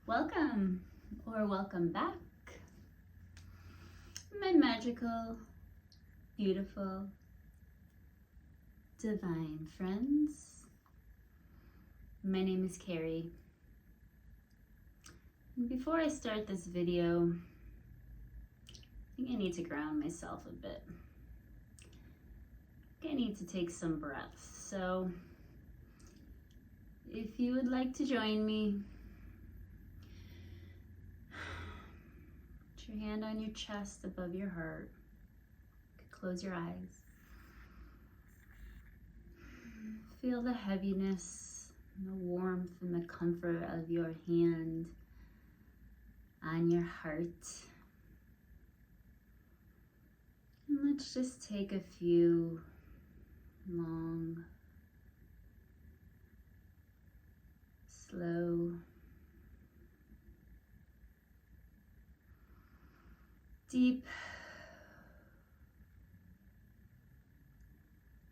Welcome or welcome back, my magical, beautiful, divine friends. My name is Carrie. And before I start this video, I think I need to ground myself a bit. I need to take some breaths. So if you would like to join me, put your hand on your chest above your heart. You could close your eyes. Feel the heaviness, and the warmth, and the comfort of your hand on your heart. And let's just take a few long, slow, deep,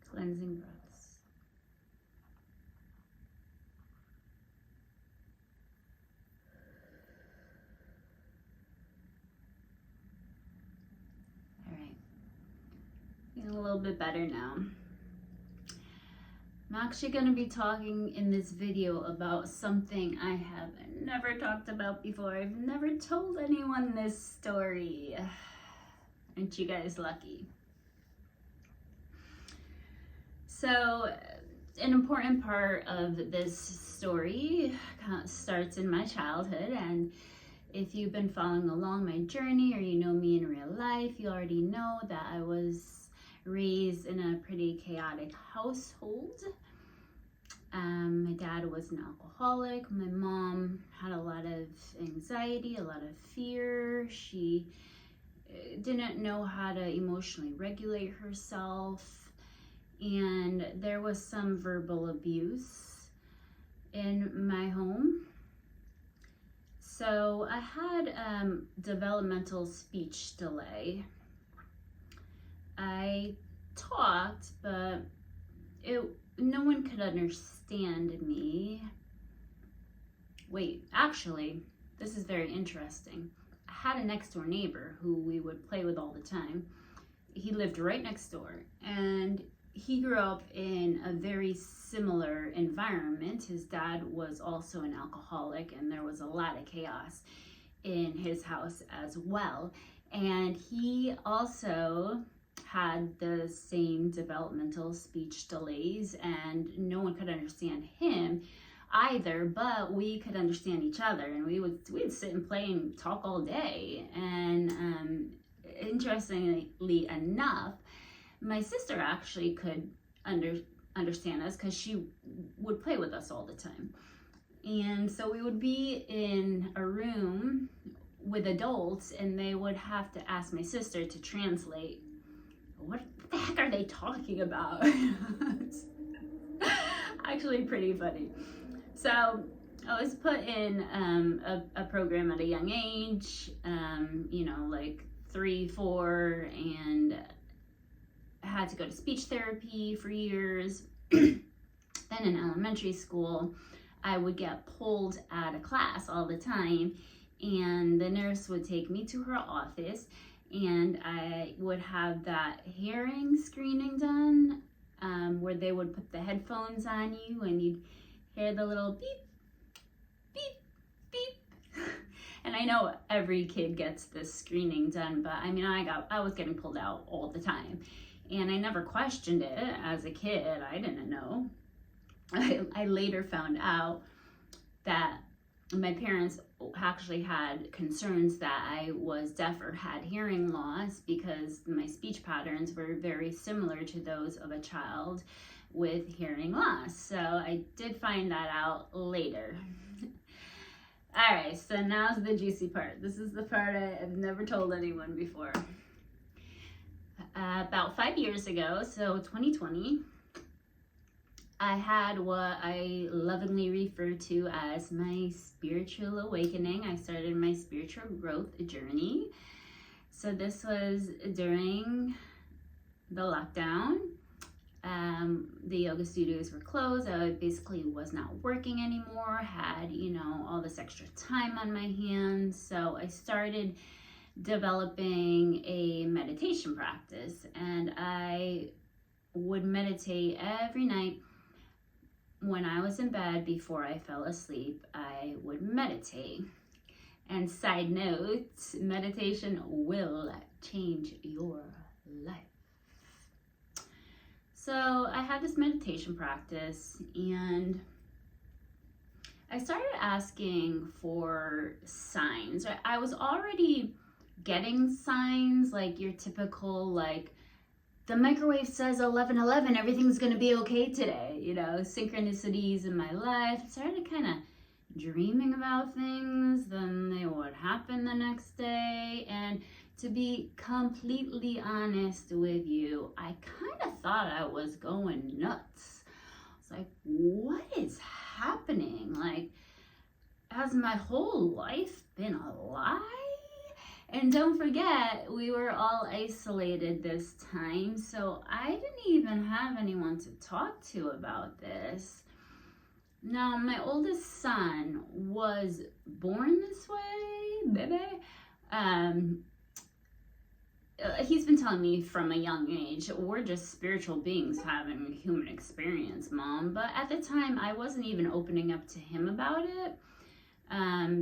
cleansing breaths. All right, feeling a little bit better now. I'm actually going to be talking in this video about something I have never talked about before. I've never told anyone this story. Aren't you guys lucky? So, an important part of this story starts in my childhood, and if you've been following along my journey or you know me in real life, you already know that I was raised in a pretty chaotic household. My dad was an alcoholic. My mom had a lot of anxiety, a lot of fear. She didn't know how to emotionally regulate herself. And there was some verbal abuse in my home. So I had developmental speech delay. I talked, but no one could understand me. Wait, actually, this is very interesting. I had a next door neighbor who we would play with all the time. He lived right next door, and he grew up in a very similar environment. His dad was also an alcoholic, and there was a lot of chaos in his house as well. And he also had the same developmental speech delays, and no one could understand him either, but we could understand each other, and we'd sit and play and talk all day. And interestingly enough, my sister actually could understand us because she would play with us all the time. And so we would be in a room with adults, and they would have to ask my sister to translate. What the heck are they talking about? It's actually pretty funny. So I was put in a program at a young age, like 3, 4, and I had to go to speech therapy for years. Then in elementary school, I would get pulled out of class all the time, and the nurse would take me to her office, and I would have that hearing screening done, where they would put the headphones on you and you'd hear the little beep, beep, beep. And I know every kid gets this screening done, but I mean, I was getting pulled out all the time, and I never questioned it as a kid. I didn't know. I later found out that my parents actually had concerns that I was deaf or had hearing loss because my speech patterns were very similar to those of a child with hearing loss. So I did find that out later. All right, so now's the juicy part. This is the part I've never told anyone before. About 5 years ago, so 2020, I had what I lovingly refer to as my spiritual awakening. I started my spiritual growth journey. So this was during the lockdown. The yoga studios were closed. I basically was not working anymore, had, all this extra time on my hands. So I started developing a meditation practice, and I would meditate every night. When I was in bed before I fell asleep, I would meditate. And side note, meditation will change your life. So I had this meditation practice, and I started asking for signs. I was already getting signs, like your typical, like, the microwave says 11:11, everything's gonna be okay today, synchronicities in my life. I started kind of dreaming about things, then they would happen the next day. And to be completely honest with you, I kind of thought I was going nuts. I was like, what is happening? Like, has my whole life been a lie? And don't forget, we were all isolated this time, so I didn't even have anyone to talk to about this. Now, my oldest son was born this way, baby. He's been telling me from a young age, we're just spiritual beings having a human experience, Mom. But at the time, I wasn't even opening up to him about it,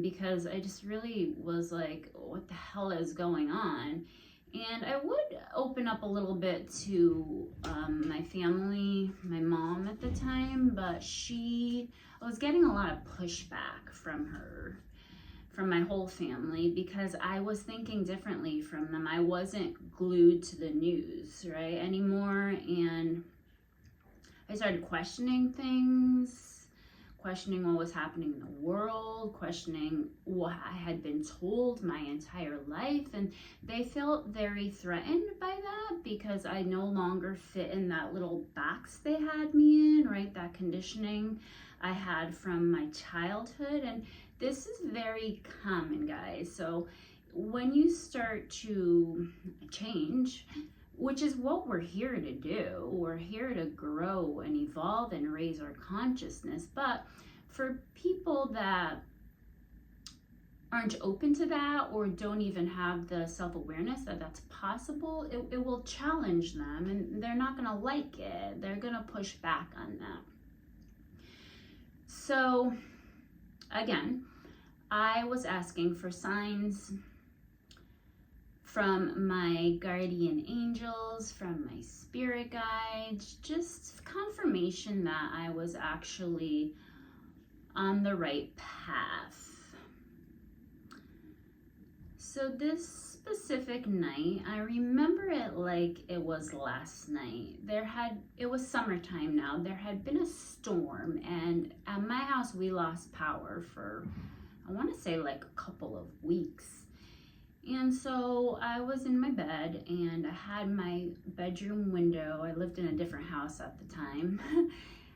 because I just really was like, what the hell is going on? And I would open up a little bit to my family, my mom at the time, but I was getting a lot of pushback from her, from my whole family, because I was thinking differently from them. I wasn't glued to the news, right, anymore. And I started questioning things, questioning what was happening in the world, questioning what I had been told my entire life. And they felt very threatened by that, because I no longer fit in that little box they had me in, right? That conditioning I had from my childhood. And this is very common, guys. So when you start to change, which is what we're here to do. We're here to grow and evolve and raise our consciousness. But for people that aren't open to that, or don't even have the self-awareness that that's possible, it will challenge them, and they're not going to like it. They're going to push back on that. So again, I was asking for signs from my guardian angels, from my spirit guides, just confirmation that I was actually on the right path. So this specific night, I remember it like it was last night. It was summertime now. There had been a storm, and at my house we lost power for, I want to say, like a couple of weeks. And so I was in my bed, and I had my bedroom window. I lived in a different house at the time.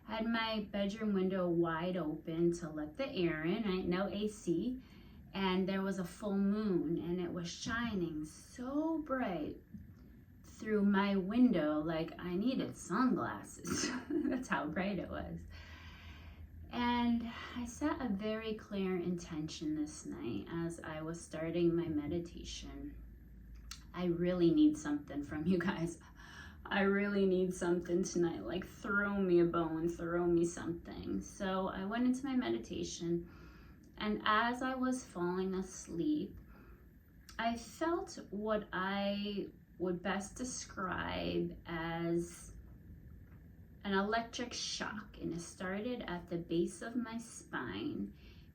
I had my bedroom window wide open to let the air in, right? No AC. And there was a full moon, and it was shining so bright through my window, like I needed sunglasses. That's how bright it was. And I set a very clear intention this night as I was starting my meditation. I really need something from you guys. I really need something tonight. Like, throw me a bone, throw me something. So I went into my meditation, and as I was falling asleep, I felt what I would best describe as an electric shock, and it started at the base of my spine,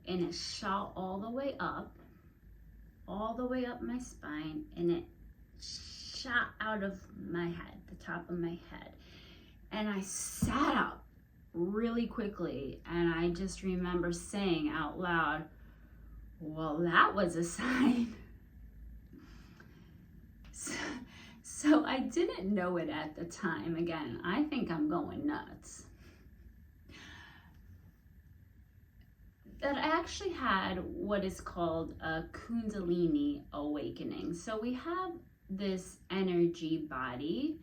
and it shot all the way up my spine, and it shot out of my head, the top of my head. And I sat up really quickly, and I just remember saying out loud, well, that was a sign. So I didn't know it at the time. Again, I think I'm going nuts. That I actually had what is called a kundalini awakening. So we have this energy body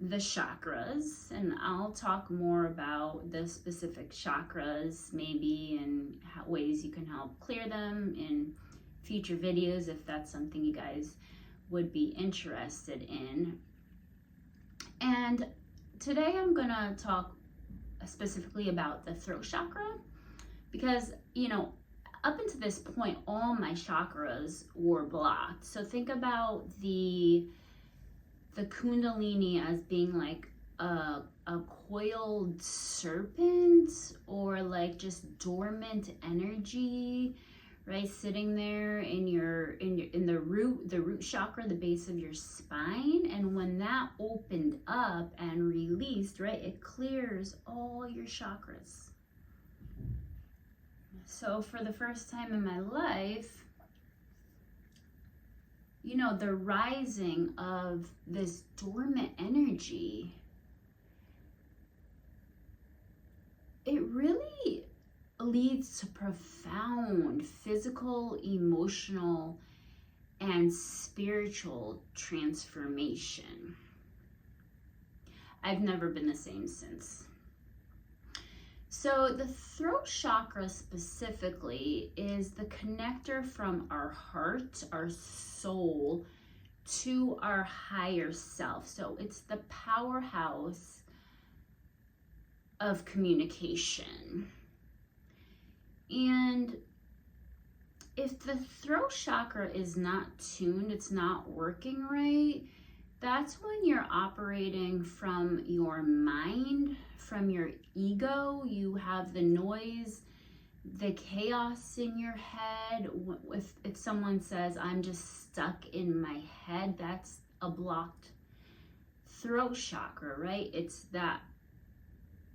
the chakras, and I'll talk more about the specific chakras maybe and ways you can help clear them in future videos if that's something you guys would be interested in. And today I'm gonna talk specifically about the throat chakra because, you know, up until this point, all my chakras were blocked. So think about the kundalini as being like a coiled serpent, or like just dormant energy, right, sitting there in the root chakra, the base of your spine. And when that opened up and released, right, it clears all your chakras. So for the first time in my life, you know, the rising of this dormant energy, it really leads to profound physical, emotional, and spiritual transformation. I've never been the same since. So the throat chakra specifically is the connector from our heart, our soul, to our higher self. So it's the powerhouse of communication. And if the throat chakra is not tuned, it's not working right, that's when you're operating from your mind, from your ego. You have the noise, the chaos in your head. If someone says, I'm just stuck in my head, that's a blocked throat chakra, right? It's that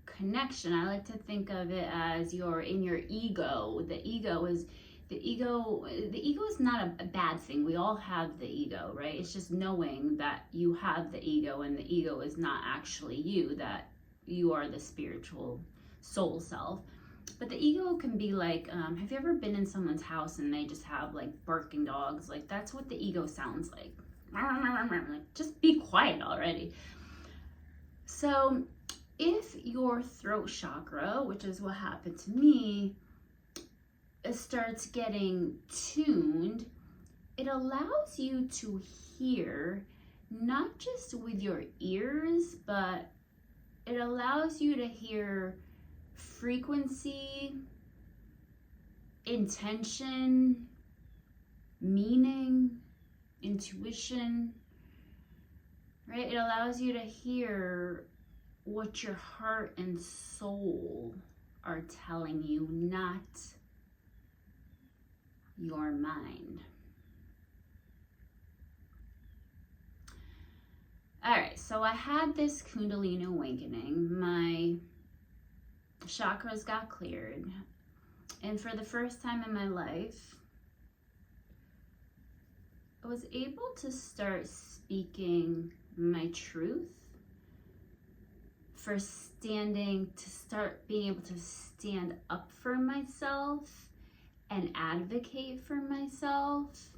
connection. I like to think of it as you're in your ego. The ego is not a bad thing. We all have the ego, right? It's just knowing that you have the ego and the ego is not actually you, that you are the spiritual soul self. But the ego can be like, have you ever been in someone's house and they just have like barking dogs? Like, that's what the ego sounds like. Like, just be quiet already. So if your throat chakra, which is what happened to me, it starts getting tuned, it allows you to hear not just with your ears, but it allows you to hear frequency, intention, meaning, intuition, right? It allows you to hear what your heart and soul are telling you, not your mind. All right, so I had this kundalini awakening. My chakras got cleared. And for the first time in my life, I was able to start speaking my truth, to start being able to stand up for myself and advocate for myself,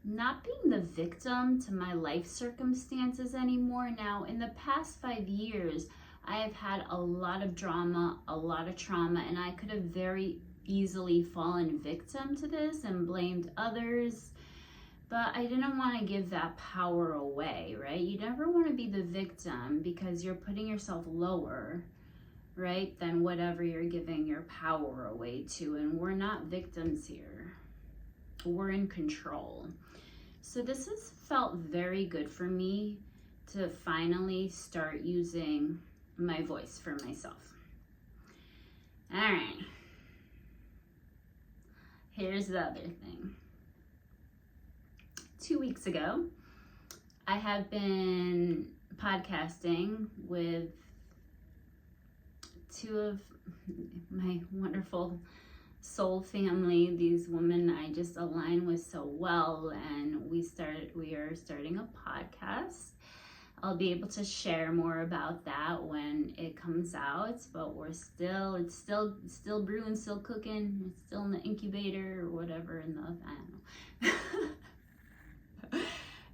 not being the victim to my life circumstances anymore. Now, in the past 5 years, I have had a lot of drama, a lot of trauma, and I could have very easily fallen victim to this and blamed others. But I didn't want to give that power away, right? You never want to be the victim because you're putting yourself lower, right, than whatever you're giving your power away to. And we're not victims here. We're in control. So this has felt very good for me to finally start using my voice for myself. All right. Here's the other thing. 2 weeks ago, I have been podcasting with two of my wonderful soul family, these women I just align with so well, and we are starting a podcast. I'll be able to share more about that when it comes out, but it's still brewing, still cooking, it's still in the incubator or whatever I don't know.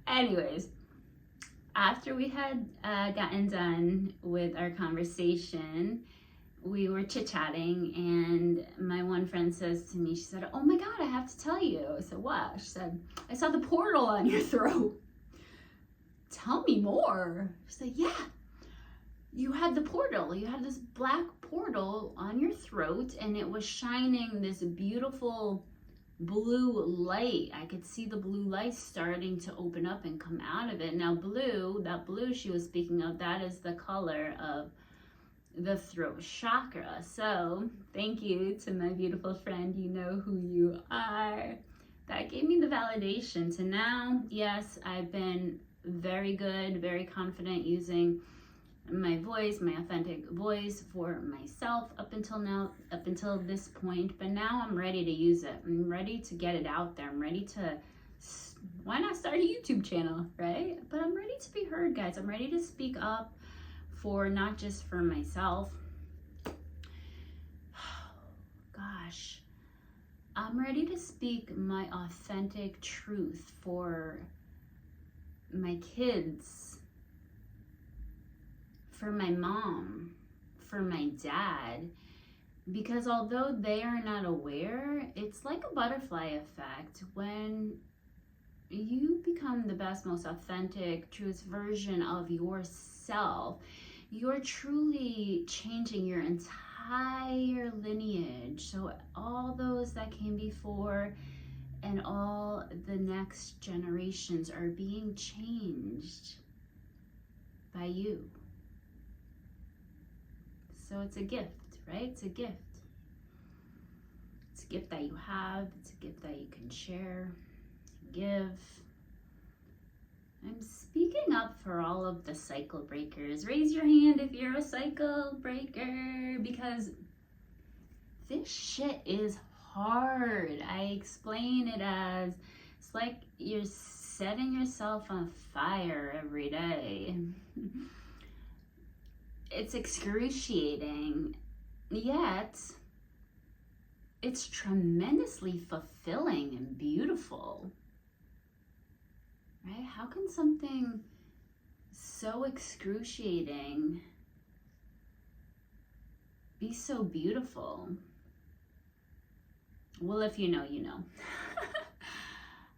Anyways, after we had gotten done with our conversation, we were chit-chatting, and my one friend says to me, she said, "Oh my God, I have to tell you." I said, "What?" She said, "I saw the portal on your throat." "Tell me more." She said, "Yeah, you had the portal. You had this black portal on your throat, and it was shining this beautiful blue light. I could see the blue light starting to open up and come out of it." Now blue, that blue she was speaking of, that is the color of the throat chakra. So thank you to my beautiful friend. You know who you are. That gave me the validation to now, yes, I've been very good, very confident using my voice, my authentic voice for myself up until now, up until this point. But now I'm ready to use it. I'm ready to get it out there. I'm ready to, why not start a YouTube channel, right? But I'm ready to be heard, guys. I'm ready to speak up for not just for myself. Gosh, I'm ready to speak my authentic truth for my kids, for my mom, for my dad, because although they are not aware, it's like a butterfly effect. When you become the best, most authentic, truest version of yourself, you're truly changing your entire lineage. So all those that came before and all the next generations are being changed by you. So it's a gift, right? It's a gift. It's a gift that you have. It's a gift that you can share, give. I'm speaking up for all of the cycle breakers. Raise your hand if you're a cycle breaker, because this shit is hard. I explain it as, it's like you're setting yourself on fire every day. It's excruciating, yet it's tremendously fulfilling and beautiful. Right? How can something so excruciating be so beautiful? Well, if you know, you know.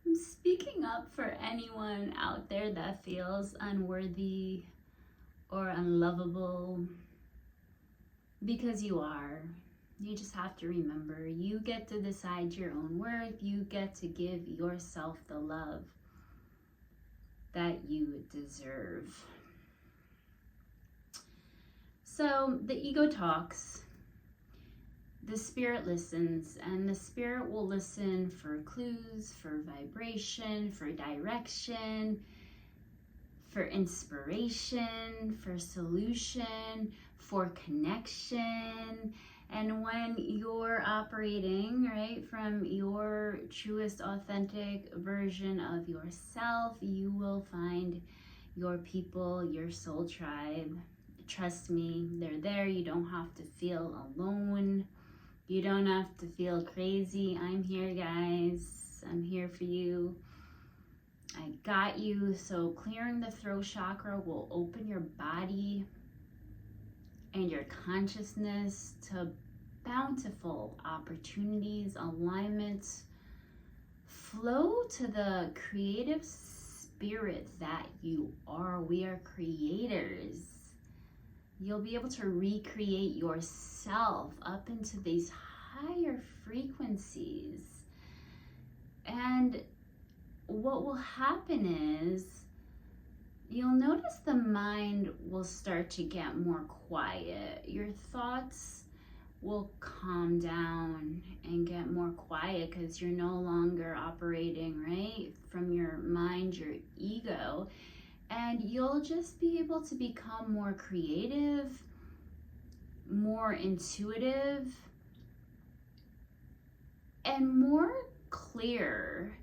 I'm speaking up for anyone out there that feels unworthy or unlovable, because you are. You just have to remember, you get to decide your own worth. You get to give yourself the love that you deserve. So the ego talks, the spirit listens, and the spirit will listen for clues, for vibration, for direction, for inspiration, for solution, for connection. And when you're operating, right, from your truest authentic version of yourself, you will find your people, your soul tribe. Trust me, they're there. You don't have to feel alone. You don't have to feel crazy. I'm here, guys. I'm here for you. I got you. So clearing the throat chakra will open your body and your consciousness to bountiful opportunities, alignments, flow to the creative spirit that you are. We are creators. You'll be able to recreate yourself up into these higher frequencies. And what will happen is you'll notice the mind will start to get more quiet. Your thoughts will calm down and get more quiet because you're no longer operating, right, from your mind, your ego. And you'll just be able to become more creative, more intuitive, and more clear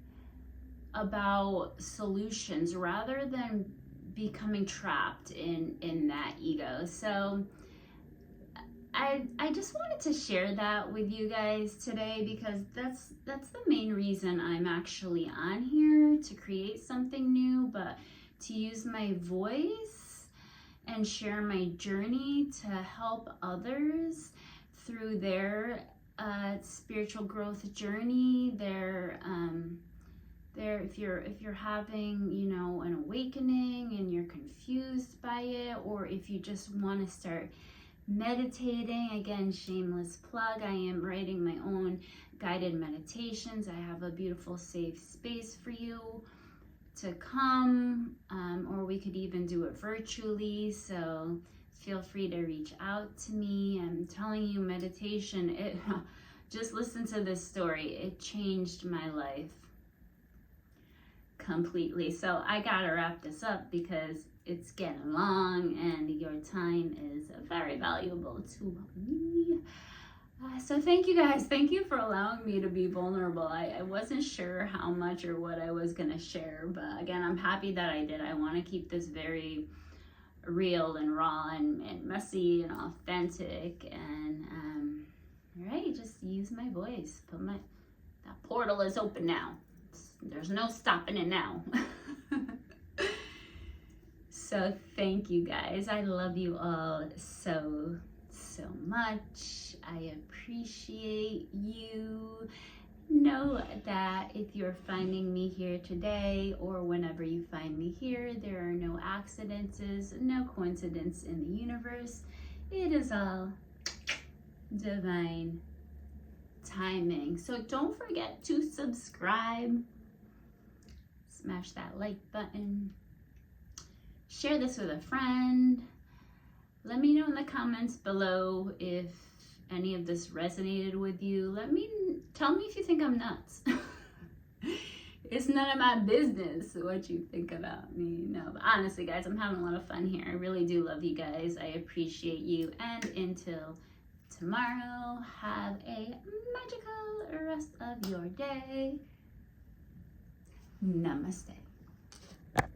about solutions rather than becoming trapped in that ego. So I just wanted to share that with you guys today, because that's the main reason I'm actually on here, to create something new, but to use my voice and share my journey to help others through their spiritual growth journey, if you're having, you know, an awakening and you're confused by it, or if you just want to start meditating. Again, shameless plug, I am writing my own guided meditations. I have a beautiful safe space for you to come, or we could even do it virtually, so feel free to reach out to me. I'm telling you, meditation, just listen to this story. It changed my life completely. So I gotta wrap this up because it's getting long and your time is very valuable to me. So thank you guys. Thank you for allowing me to be vulnerable. I wasn't sure how much or what I was gonna share, but again, I'm happy that I did. I want to keep this very real and raw and messy and authentic, and all right, just use my voice. That portal is open now. There's no stopping it now. So thank you guys. I love you all so much. I appreciate you. Know that if you're finding me here today or whenever you find me here, there are no accidents, no coincidence in the universe. It is all divine timing. So don't forget to subscribe. Smash that like button. Share this with a friend. Let me know in the comments below if any of this resonated with you. Tell me if you think I'm nuts. It's none of my business what you think about me. No, but honestly, guys, I'm having a lot of fun here. I really do love you guys. I appreciate you. And until tomorrow, have a magical rest of your day. Namaste.